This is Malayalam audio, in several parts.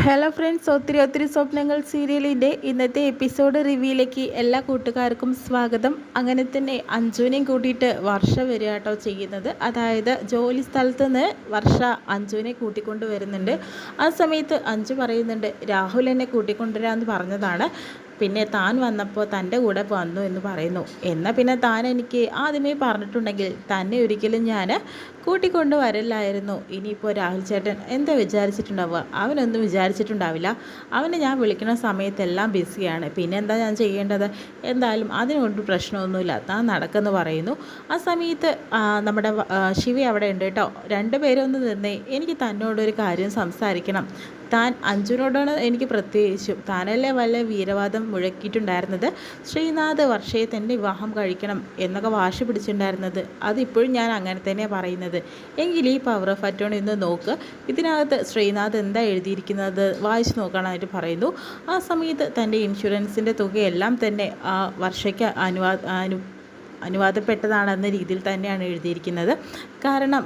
ഹലോ ഫ്രണ്ട്സ്, ഒത്തിരി ഒത്തിരി സ്വപ്നങ്ങൾ സീരിയലിൻ്റെ ഇന്നത്തെ എപ്പിസോഡ് റിവ്യൂയിലേക്ക് എല്ലാ കൂട്ടുകാർക്കും സ്വാഗതം. അങ്ങനെ തന്നെ അഞ്ജുവിനെയും കൂട്ടിയിട്ട് വർഷ വരിക കേട്ടോ ചെയ്യുന്നത്. അതായത് ജോലി സ്ഥലത്ത് നിന്ന് വർഷ അഞ്ജുവിനെ കൂട്ടിക്കൊണ്ട് വരുന്നുണ്ട്. ആ സമയത്ത് അഞ്ജു പറയുന്നുണ്ട്, രാഹുൽ എന്നെ കൂട്ടിക്കൊണ്ടുവരാമെന്ന് പറഞ്ഞതാണ്, പിന്നെ താൻ വന്നപ്പോൾ തൻ്റെ കൂടെ വന്നു എന്ന് പറയുന്നു. എന്നാൽ പിന്നെ താൻ എനിക്ക് ആദ്യമേ പറഞ്ഞിട്ടുണ്ടെങ്കിൽ തന്നെ ഒരിക്കലും ഞാൻ കൂട്ടിക്കൊണ്ട് വരില്ലായിരുന്നു. ഇനിയിപ്പോൾ രാഹുൽ ചേട്ടൻ എന്താ വിചാരിച്ചിട്ടുണ്ടാവുക? അവനൊന്നും വിചാരിച്ചിട്ടുണ്ടാവില്ല. അവനെ ഞാൻ വിളിക്കുന്ന സമയത്തെല്ലാം ബിസിയാണ്. പിന്നെ എന്താ ഞാൻ ചെയ്യേണ്ടത്? എന്തായാലും അതിനൊന്നും പ്രശ്നമൊന്നുമില്ല, താൻ നടക്കെന്ന് പറയുന്നു. ആ സമയത്ത് നമ്മുടെ ശിവ അവിടെ ഉണ്ട് കേട്ടോ. രണ്ടുപേരും ഒന്ന് നിന്നേ, എനിക്ക് തന്നോടൊരു കാര്യം സംസാരിക്കണം. താൻ അഞ്ജുനോടാണ് എനിക്ക് പ്രത്യേകിച്ചും. താനല്ലേ വല്ല വീരവാദം മുഴക്കിയിട്ടുണ്ടായിരുന്നത്, ശ്രീനാഥ് വർഷയെ തന്നെ വിവാഹം കഴിക്കണം എന്നൊക്കെ വാശി പിടിച്ചിട്ടുണ്ടായിരുന്നത്. അതിപ്പോഴും ഞാൻ അങ്ങനെ തന്നെയാണ് പറയുന്നത്. എങ്കിൽ ഈ പവർ ഓഫ് അറ്റോണി ഒന്ന് നോക്ക്, ഇതിനകത്ത് ശ്രീനാഥ് എന്താ എഴുതിയിരിക്കുന്നത് വായിച്ച് നോക്കാനായിട്ട് പറയുന്നു. ആ സമയത്ത് തൻ്റെ ഇൻഷുറൻസിൻ്റെ തുകയെല്ലാം തന്നെ ആ വർഷയ്ക്ക് അനുവാദപ്പെട്ടതാണെന്ന രീതിയിൽ തന്നെയാണ് എഴുതിയിരിക്കുന്നത്. കാരണം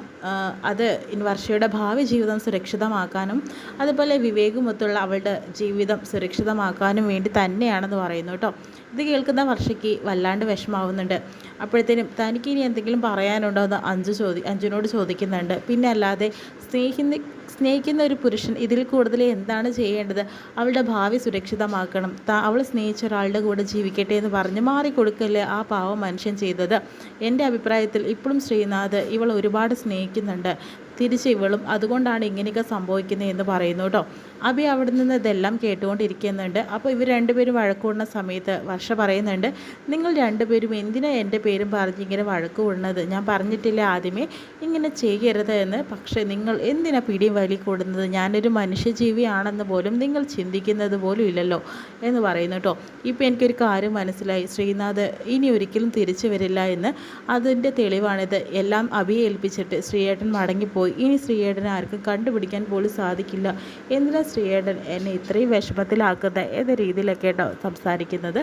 അത് വർഷയുടെ ഭാവി ജീവിതം സുരക്ഷിതമാക്കാനും അതുപോലെ വിവേകുമൊത്തുള്ള അവളുടെ ജീവിതം സുരക്ഷിതമാക്കാനും വേണ്ടി തന്നെയാണെന്ന് പറയുന്നു കേട്ടോ. ഇത് കേൾക്കുന്ന വർഷയ്ക്ക് വല്ലാണ്ട് വിഷമാവുന്നുണ്ട്. അപ്പോഴത്തേനും തനിക്ക് ഇനി എന്തെങ്കിലും പറയാനുണ്ടോ എന്ന് അഞ്ജുനോട് ചോദിക്കുന്നുണ്ട്. പിന്നെ അല്ലാതെ സ്നേഹിക്കുന്ന ഒരു പുരുഷൻ ഇതിൽ കൂടുതൽ എന്താണ് ചെയ്യേണ്ടത്? അവളുടെ ഭാവി സുരക്ഷിതമാക്കണം, അവൾ സ്നേഹിച്ച ഒരാളുടെ കൂടെ ജീവിക്കട്ടെ എന്ന് പറഞ്ഞ് മാറിക്കൊടുക്കല്ലേ ആ പാവം മനുഷ്യൻ ചെയ്തത്. എൻ്റെ അഭിപ്രായത്തിൽ ഇപ്പോഴും ശ്രീനാഥ് ഇവൾ ഒരുപാട് സ്നേഹിക്കുന്നുണ്ട്, തിരിച്ച് ഇവളും അതുകൊണ്ടാണ് ഇങ്ങനെയൊക്കെ സംഭവിക്കുന്നത് എന്ന് പറയുന്നു കേട്ടോ. അഭി അവിടെ നിന്ന് ഇതെല്ലാം കേട്ടുകൊണ്ടിരിക്കുന്നുണ്ട്. അപ്പോൾ ഇവർ രണ്ടുപേരും വഴക്കൂടുന്ന സമയത്ത് വർഷ പറയുന്നുണ്ട്, നിങ്ങൾ രണ്ടുപേരും എന്തിനാണ് എൻ്റെ പേരും പറഞ്ഞ് ഇങ്ങനെ വഴക്ക് കൂടുന്നത്? ഞാൻ പറഞ്ഞിട്ടില്ല ആദ്യമേ ഇങ്ങനെ ചെയ്യരുത് എന്ന്. പക്ഷേ നിങ്ങൾ എന്തിനാ പിടിയും വലി കൂടുന്നത്? ഞാനൊരു മനുഷ്യജീവിയാണെന്ന് പോലും നിങ്ങൾ ചിന്തിക്കുന്നത് പോലും ഇല്ലല്ലോ എന്ന് പറയുന്നു കേട്ടോ. ഇപ്പോൾ എനിക്കൊരു കാര്യം മനസ്സിലായി, ശ്രീനാഥ് ഇനി ഒരിക്കലും തിരിച്ചു വരില്ല എന്ന്. അതിൻ്റെ തെളിവാണിത്. എല്ലാം അഭിയെ ഏൽപ്പിച്ചിട്ട് ശ്രീയേട്ടൻ മടങ്ങിപ്പോയി. ഇനി ശ്രീയേട്ടനെ ആർക്കും കണ്ടുപിടിക്കാൻ പോലും സാധിക്കില്ല. എന്തിനാ ശ്രീയേട്ടൻ എന്നെ ഇത്രയും വിഷമത്തിലാക്കുന്നത് എന്ന രീതിയിലൊക്കെ കേട്ടോ സംസാരിക്കുന്നത്.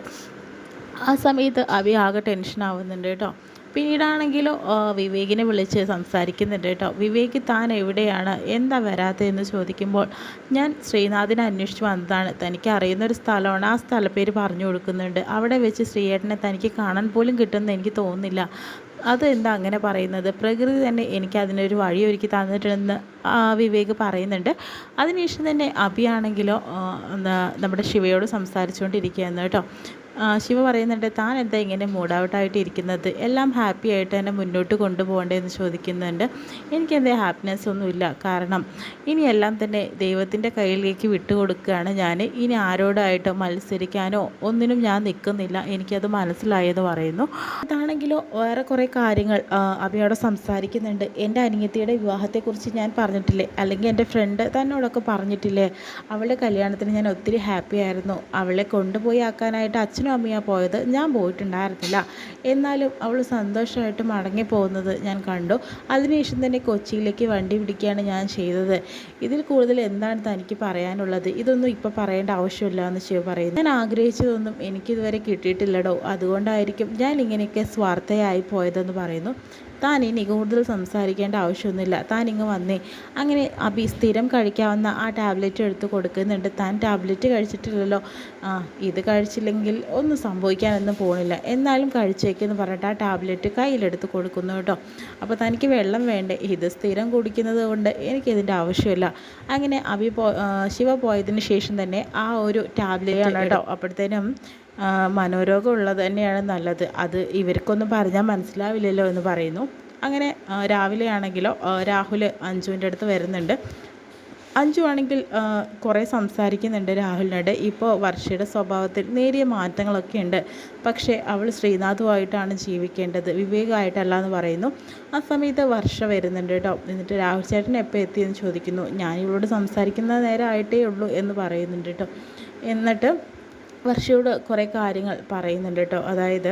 ആ സമയത്ത് അഭി ആകെ ടെൻഷനാവുന്നുണ്ട് കേട്ടോ. പിന്നീടാണെങ്കിലോ വിവേകിനെ വിളിച്ച് സംസാരിക്കുന്നുണ്ട് കേട്ടോ. വിവേക് താൻ എവിടെയാണ്, എന്താ വരാത്തതെന്ന് ചോദിക്കുമ്പോൾ ഞാൻ ശ്രീനാഥിനെ അന്വേഷിച്ച് വന്നതാണ്, തനിക്ക് അറിയുന്നൊരു സ്ഥലമാണ്, ആ സ്ഥലപ്പേര് പറഞ്ഞു കൊടുക്കുന്നുണ്ട്. അവിടെ വെച്ച് ശ്രീയേട്ടനെ തനിക്ക് കാണാൻ പോലും കിട്ടുമെന്ന് എനിക്ക് തോന്നുന്നില്ല. അതെന്താ അങ്ങനെ പറയുന്നത്? പ്രകൃതി തന്നെ എനിക്ക് അതിനൊരു വഴിയൊരുക്കി തന്നിട്ടുണ്ടെന്ന് വിവേക് പറയുന്നുണ്ട്. അതിനുശേഷം തന്നെ അഭിയാണെങ്കിലോ നമ്മുടെ ശിവയോട് സംസാരിച്ചുകൊണ്ടിരിക്കുകയെന്ന് കേട്ടോ. ശിവ പറയുന്നുണ്ട്, താൻ എന്താ ഇങ്ങനെ മൂഡ് ഔട്ടായിട്ട് ഇരിക്കുന്നത്? എല്ലാം ഹാപ്പി ആയിട്ട് തന്നെ മുന്നോട്ട് കൊണ്ടുപോകേണ്ടതെന്ന് ചോദിക്കുന്നുണ്ട്. എനിക്കെന്തേ ഹാപ്പിനെസ് ഒന്നുമില്ല, കാരണം ഇനി എല്ലാം തന്നെ ദൈവത്തിൻ്റെ കയ്യിലേക്ക് വിട്ടുകൊടുക്കുകയാണ് ഞാൻ. ഇനി ആരോടായിട്ട് മത്സരിക്കാനോ ഒന്നിനും ഞാൻ നിൽക്കുന്നില്ല, എനിക്കത് മനസ്സിലായെന്ന് പറയുന്നു. അതാണെങ്കിലോ വേറെ കുറേ കാര്യങ്ങൾ അഭിയോട് സംസാരിക്കുന്നുണ്ട്. എൻ്റെ അനിയത്തിയുടെ വിവാഹത്തെക്കുറിച്ച് ഞാൻ പറഞ്ഞിട്ടില്ലേ, അല്ലെങ്കിൽ എൻ്റെ ഫ്രണ്ട് തന്നോടൊക്കെ പറഞ്ഞിട്ടില്ലേ, അവളുടെ കല്യാണത്തിന് ഞാൻ ഒത്തിരി ഹാപ്പി ആയിരുന്നു. അവളെ കൊണ്ടുപോയി ആക്കാനായിട്ട് അച്ഛനും അമ്മയാണ് പോയത്, ഞാൻ പോയിട്ടുണ്ടായിരുന്നില്ല. എന്നാലും അവൾ സന്തോഷമായിട്ട് മടങ്ങി പോകുന്നത് ഞാൻ കണ്ടു. അതിനുശേഷം തന്നെ കൊച്ചിയിലേക്ക് വണ്ടി പിടിക്കുകയാണ് ഞാൻ ചെയ്തത്. ഇതിൽ കൂടുതൽ എന്താണ് തനിക്ക് പറയാനുള്ളത്? ഇതൊന്നും ഇപ്പോൾ പറയേണ്ട ആവശ്യമില്ല എന്ന് ശിവ പറയുന്നു. ഞാൻ ആഗ്രഹിച്ചതൊന്നും എനിക്കിതുവരെ കിട്ടിയിട്ടില്ലടോ, അതുകൊണ്ടായിരിക്കും ഞാൻ ഇങ്ങനെയൊക്കെ സ്വാർത്ഥയായി പോയതെന്ന് പറയുന്നു. താൻ ഇനി കൂടുതൽ സംസാരിക്കേണ്ട ആവശ്യമൊന്നുമില്ല, താൻ ഇങ്ങ് വന്നേ. അങ്ങനെ അഭി സ്ഥിരം കഴിക്കാവുന്ന ആ ടാബ്ലറ്റ് എടുത്ത് കൊടുക്കുന്നുണ്ട്. താൻ ടാബ്ലറ്റ് കഴിച്ചിട്ടില്ലല്ലോ, ഇത് കഴിച്ചില്ലെങ്കിൽ ഒന്നും സംഭവിക്കാനൊന്നും പോണില്ല, എന്നാലും കഴിച്ചേക്കെന്ന് പറഞ്ഞിട്ട് ആ ടാബ്ലറ്റ് കയ്യിലെടുത്ത് കൊടുക്കുന്നു കേട്ടോ. അപ്പോൾ തനിക്ക് വെള്ളം വേണ്ടേ? ഇത് സ്ഥിരം കുടിക്കുന്നത് കൊണ്ട് എനിക്കിതിൻ്റെ ആവശ്യമില്ല. അങ്ങനെ ശിവ പോയതിന് ശേഷം തന്നെ ആ ഒരു ടാബ്ലറ്റ് ആണ് കേട്ടോ. അപ്പോഴത്തേനും മനോരോഗം ഉള്ളത് തന്നെയാണ് നല്ലത്, അത് ഇവർക്കൊന്നും പറഞ്ഞാൽ മനസ്സിലാവില്ലല്ലോ എന്ന് പറയുന്നു. അങ്ങനെ രാവിലെ ആണെങ്കിലോ രാഹുൽ അഞ്ജുവിൻ്റെ അടുത്ത് വരുന്നുണ്ട്. അഞ്ജു ആണെങ്കിൽ കുറേ സംസാരിക്കുന്നുണ്ട് രാഹുലിനോട്. ഇപ്പോൾ വർഷയുടെ സ്വഭാവത്തിൽ നേരിയ മാറ്റങ്ങളൊക്കെ ഉണ്ട്, പക്ഷേ അവൾ ശ്രീനാഥുമായിട്ടാണ് ജീവിക്കേണ്ടത്, വിവേകമായിട്ടല്ല എന്ന് പറയുന്നു. ആ സമയത്ത് വർഷ വരുന്നുണ്ട് കേട്ടോ. എന്നിട്ട് രാഹുൽ ചേട്ടൻ എപ്പോൾ എത്തിയെന്ന് ചോദിക്കുന്നു. ഞാൻ ഇവളോട് സംസാരിക്കുന്ന നേരമായിട്ടേ ഉള്ളൂ എന്ന് പറയുന്നുണ്ട് കേട്ടോ. എന്നിട്ട് വർഷയോട് കുറേ കാര്യങ്ങൾ പറയുന്നുണ്ട് കേട്ടോ. അതായത്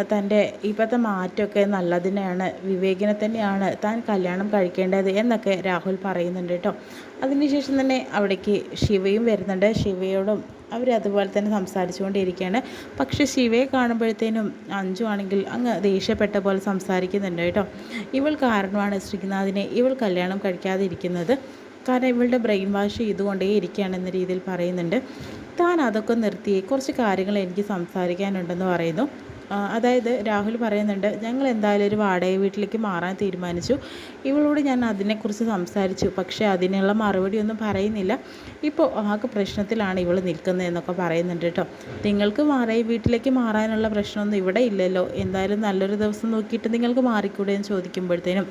തൻ്റെ ഇപ്പോഴത്തെ മാറ്റമൊക്കെ നല്ലതിനെയാണ്, വിവേകിനെ തന്നെയാണ് താൻ കല്യാണം കഴിക്കേണ്ടത് എന്നൊക്കെ രാഹുൽ പറയുന്നുണ്ട് കേട്ടോ. അതിനുശേഷം തന്നെ അവിടേക്ക് ശിവയും വരുന്നുണ്ട്. ശിവയോടും അവർ അതുപോലെ തന്നെ സംസാരിച്ചുകൊണ്ടിരിക്കുകയാണ്. പക്ഷേ ശിവയെ കാണുമ്പോഴത്തേനും അഞ്ജു ആണെങ്കിൽ അങ്ങ് ദേഷ്യപ്പെട്ട പോലെ സംസാരിക്കുന്നുണ്ട് കേട്ടോ. ഇവൾ കാരണമാണ് ശ്രീനാഥിനെ ഇവൾ കല്യാണം കഴിക്കാതിരിക്കുന്നത്. കാരണം ഇവളുടെ ബ്രെയിൻ വാഷ് ചെയ്തുകൊണ്ടേ ഇരിക്കുകയാണെന്ന രീതിയിൽ പറയുന്നുണ്ട്. താൻ അതൊക്കെ നിർത്തി കുറച്ച് കാര്യങ്ങൾ എനിക്ക് സംസാരിക്കാനുണ്ടെന്ന് പറയുന്നു. അതായത് രാഹുൽ പറയുന്നുണ്ട്, ഞങ്ങൾ എന്തായാലും ഒരു വാടക വീട്ടിലേക്ക് മാറാൻ തീരുമാനിച്ചു. ഇവളോട് ഞാൻ അതിനെക്കുറിച്ച് സംസാരിച്ചു, പക്ഷേ അതിനുള്ള മറുപടിയൊന്നും പറയുന്നില്ല. ഇപ്പോൾ ആകെ പ്രശ്നത്തിലാണ് ഇവൾ നിൽക്കുന്നതെന്നൊക്കെ പറയുന്നുണ്ട് കേട്ടോ. നിങ്ങൾക്ക് വാടക വീട്ടിലേക്ക് മാറാനുള്ള പ്രശ്നമൊന്നും ഇവിടെ ഇല്ലല്ലോ, എന്തായാലും നല്ലൊരു ദിവസം നോക്കിയിട്ട് നിങ്ങൾക്ക് മാറിക്കൂടെ എന്ന് ചോദിക്കുമ്പോഴത്തേനും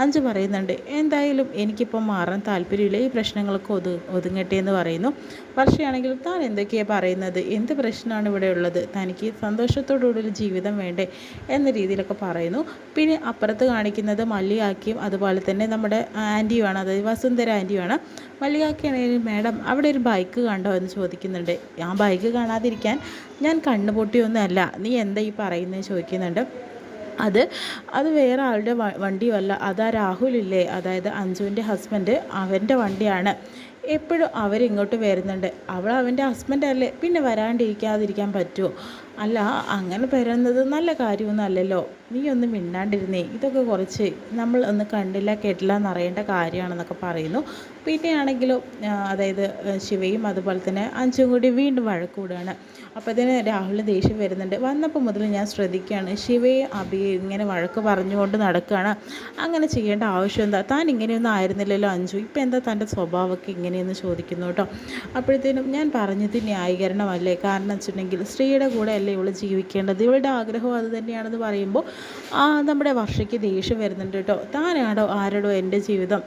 അഞ്ച് പറയുന്നുണ്ട്, എന്തായാലും എനിക്കിപ്പോൾ മാറാൻ താല്പര്യമില്ല, ഈ പ്രശ്നങ്ങളൊക്കെ ഒതുങ്ങട്ടെ എന്ന് പറയുന്നു. വർഷയാണെങ്കിൽ താൻ എന്തൊക്കെയാണ് പറയുന്നത്, എന്ത് പ്രശ്നമാണ് ഇവിടെ ഉള്ളത്, തനിക്ക് സന്തോഷത്തോടുകൂടി ജീവിതം വേണ്ടേ എന്ന രീതിയിലൊക്കെ പറയുന്നു. പിന്നെ അപ്പുറത്ത് കാണിക്കുന്നത് മല്ലികാക്കിയും അതുപോലെ തന്നെ നമ്മുടെ ആൻറ്റിയുമാണ്, അതായത് വസുന്ധര ആൻറ്റിയുമാണ്. മല്ലികാക്കിയാണെങ്കിൽ മാഡം അവിടെ ഒരു ബൈക്ക് കണ്ടോ എന്ന് ചോദിക്കുന്നുണ്ട്. ആ ബൈക്ക് കാണാതിരിക്കാൻ ഞാൻ കണ്ണുപൊട്ടിയൊന്നും അല്ല, നീ എന്താ ഈ പറയുന്നത് ചോദിക്കുന്നുണ്ട്. അത് വേറെ ആളുടെ വണ്ടിയുമല്ല, അതാ രാഹുലില്ലേ, അതായത് അഞ്ജുവിൻ്റെ ഹസ്ബൻഡ്, അവൻ്റെ വണ്ടിയാണ്. എപ്പോഴും അവരിങ്ങോട്ട് വരുന്നുണ്ട്. അവൾ അവൻ്റെ ഹസ്ബൻഡല്ലേ, പിന്നെ വരാണ്ടിരിക്കാതിരിക്കാൻ പറ്റുമോ? അല്ല, അങ്ങനെ വരുന്നത് നല്ല കാര്യമൊന്നും അല്ലല്ലോ. നീ ഒന്ന് മിണ്ടാണ്ടിരുന്നേ, ഇതൊക്കെ കുറച്ച് നമ്മൾ ഒന്ന് കണ്ടില്ല കേട്ടില്ല എന്നറിയേണ്ട കാര്യമാണെന്നൊക്കെ പറയുന്നു. പിന്നെയാണെങ്കിലും അതായത് ശിവയും അതുപോലെ തന്നെ അഞ്ചും കൂടി വീണ്ടും വഴക്കൂടുകയാണ്. അപ്പോൾ ഇതിന് രാഹുലിന് ദേഷ്യം വരുന്നുണ്ട്. വന്നപ്പോൾ മുതൽ ഞാൻ ശ്രദ്ധിക്കുകയാണ്, ശിവയെ അഭിയെ ഇങ്ങനെ വഴക്ക് പറഞ്ഞുകൊണ്ട് നടക്കുകയാണ്. അങ്ങനെ ചെയ്യേണ്ട ആവശ്യം എന്താ, താൻ ഇങ്ങനെയൊന്നും ആയിരുന്നില്ലല്ലോ അഞ്ചു, ഇപ്പം എന്താ തൻ്റെ സ്വഭാവമൊക്കെ ഇങ്ങനെയെന്ന് ചോദിക്കുന്നു കേട്ടോ. അപ്പോഴത്തേനും ഞാൻ പറഞ്ഞത് ന്യായീകരണമല്ലേ, കാരണം വെച്ചിട്ടുണ്ടെങ്കിൽ സ്ത്രീയുടെ കൂടെ അല്ലേ ഇവൾ ജീവിക്കേണ്ടത്, ഇവളുടെ ആഗ്രഹം അത് തന്നെയാണെന്ന് പറയുമ്പോൾ നമ്മുടെ വർഷയ്ക്ക് ദേഷ്യം വരുന്നുണ്ട് കേട്ടോ. താനാടോ ആരോടോ എൻ്റെ ജീവിതം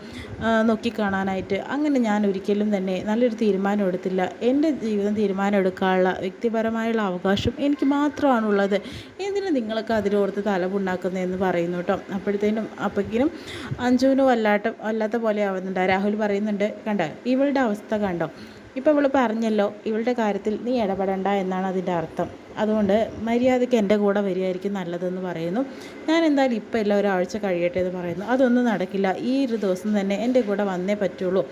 നോക്കിക്കാണാനായിട്ട്, അങ്ങനെ ഞാൻ ഒരിക്കലും തന്നെ നല്ലൊരു തീരുമാനം എടുത്തില്ല. എൻ്റെ ജീവിതം തീരുമാനം എടുക്കാനുള്ള വ്യക്തിപരമായുള്ള അവകാശം എനിക്ക് മാത്രമാണുള്ളത്, എന്തിനു നിങ്ങളൊക്കെ അതിലോർത്ത് തലപുണ്ടാക്കുന്നതെന്ന് പറയുന്നു കേട്ടോ. അപ്പോഴേക്കും അഞ്ജുവിന് വല്ലാത്ത പോലെ ആവുന്നുണ്ട്. രാഹുൽ പറയുന്നുണ്ട്, കണ്ടോ ഇവളുടെ അവസ്ഥ കണ്ടോ, ഇപ്പോൾ ഇവൾ പറഞ്ഞല്ലോ ഇവളുടെ കാര്യത്തിൽ നീ ഇടപെടണ്ട എന്നാണ് അതിൻ്റെ അർത്ഥം. അതുകൊണ്ട് മര്യാദയ്ക്ക് എൻ്റെ കൂടെ വരികയായിരിക്കും നല്ലതെന്ന് പറയുന്നു. ഞാൻ എന്തായാലും ഇപ്പോൾ എല്ലാം ഒരാഴ്ച കഴിയട്ടെ എന്ന് പറയുന്നു. അതൊന്നും നടക്കില്ല, ഈ ഒരു ദിവസം തന്നെ എൻ്റെ കൂടെ വന്നേ പറ്റുള്ളൂ.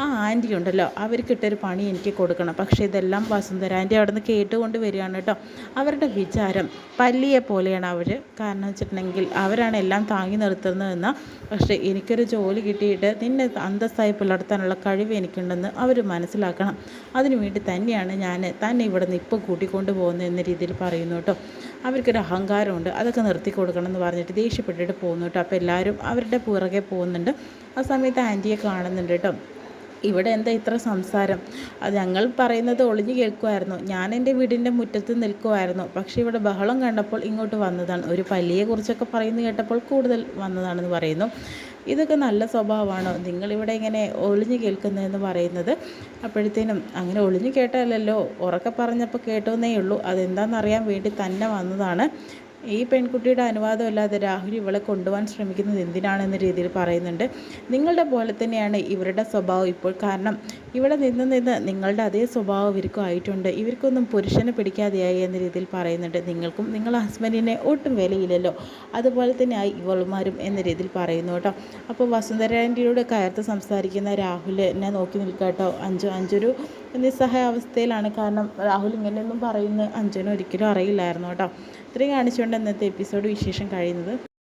ആ ആൻറ്റി ഉണ്ടല്ലോ, അവർക്കിട്ടൊരു പണി എനിക്ക് കൊടുക്കണം. പക്ഷേ ഇതെല്ലാം വസുന്ധര ആൻറ്റി അവിടെ നിന്ന് കേട്ടുകൊണ്ട് വരികയാണ് കേട്ടോ. അവരുടെ വിചാരം പല്ലിയെ പോലെയാണ് അവർ. കാരണം വെച്ചിട്ടുണ്ടെങ്കിൽ അവരാണ് എല്ലാം താങ്ങി നിർത്തുന്നതെന്നാൽ, പക്ഷേ എനിക്കൊരു ജോലി കിട്ടിയിട്ട് നിന്നെ അന്തസ്സായി പുലർത്താനുള്ള കഴിവ് എനിക്കുണ്ടെന്ന് അവർ മനസ്സിലാക്കണം. അതിനുവേണ്ടി തന്നെയാണ് ഞാൻ തന്നെ ഇവിടെ നിന്ന് ഇപ്പോൾ കൂട്ടിക്കൊണ്ട് പോകുന്നത് എന്ന രീതിയിൽ പറയുന്നു കേട്ടോ. അവർക്കൊരു അഹങ്കാരമുണ്ട്, അതൊക്കെ നിർത്തി കൊടുക്കണം എന്ന് പറഞ്ഞിട്ട് ദേഷ്യപ്പെട്ടിട്ട് പോകുന്നു കേട്ടോ. അപ്പോൾ എല്ലാവരും അവരുടെ പുറകെ പോകുന്നുണ്ട്. ആ സമയത്ത് ആൻറ്റിയെ കാണുന്നുണ്ട് കേട്ടോ. ഇവിടെ എന്താ ഇത്ര സംസാരം, അത് ഞങ്ങൾ പറയുന്നത് ഒളിഞ്ഞു കേൾക്കുമായിരുന്നു. ഞാൻ എൻ്റെ വീടിൻ്റെ മുറ്റത്ത് നിൽക്കുമായിരുന്നു, പക്ഷേ ഇവിടെ ബഹളം കണ്ടപ്പോൾ ഇങ്ങോട്ട് വന്നതാണ്. ഒരു പല്ലിയെക്കുറിച്ചൊക്കെ പറയുന്നത് കേട്ടപ്പോൾ കൂടുതൽ വന്നതാണെന്ന് പറയുന്നു. ഇതൊക്കെ നല്ല സ്വഭാവമാണോ, നിങ്ങളിവിടെ ഇങ്ങനെ ഒളിഞ്ഞു കേൾക്കുന്നതെന്ന് പറയുന്നത്. അപ്പോഴത്തേനും അങ്ങനെ ഒളിഞ്ഞു കേട്ടല്ലോ, ഉറക്കെ പറഞ്ഞപ്പോൾ കേട്ടോന്നേ ഉള്ളൂ, അതെന്താണെന്നറിയാൻ വേണ്ടി തന്നെ വന്നതാണ്. ഈ പെൺകുട്ടിയുടെ അനുവാദമില്ലാതെ രാഹുൽ ഇവളെ കൊണ്ടുപോകാൻ ശ്രമിക്കുന്നത് എന്തിനാണെന്ന രീതിയിൽ പറയുന്നുണ്ട്. നിങ്ങളുടെ പോലെ തന്നെയാണ് ഇവരുടെ സ്വഭാവം ഇപ്പോൾ. കാരണം ഇവിടെ നിന്ന് നിങ്ങളുടെ അതേ സ്വഭാവം ഇവർക്കും ആയിട്ടുണ്ട്. ഇവർക്കൊന്നും പുരുഷനെ പിടിക്കാതെയായി എന്ന രീതിയിൽ പറയുന്നുണ്ട്. നിങ്ങൾക്കും നിങ്ങളുടെ ഹസ്ബൻഡിനെ ഒട്ടും വിലയില്ലല്ലോ, അതുപോലെ തന്നെ ആയി ഇവളുമാരും എന്ന രീതിയിൽ പറയുന്നു കേട്ടോ. അപ്പോൾ വസുന്ധര ആൻറ്റിയോട് കയർത്ത് സംസാരിക്കുന്ന രാഹുൽ എന്നെ നോക്കി നിൽക്കുക കേട്ടോ. അഞ്ചൊരു നിസ്സഹായ അവസ്ഥയിലാണ്. കാരണം രാഹുൽ ഇങ്ങനെയൊന്നും പറയുന്നത് അഞ്ജുവിന് ഒരിക്കലും അറിയില്ലായിരുന്നു കേട്ടോ. ഇത്രയും കാണിച്ചുകൊണ്ട് ഇന്നത്തെ എപ്പിസോഡ് വിശേഷം കഴിയുന്നത്.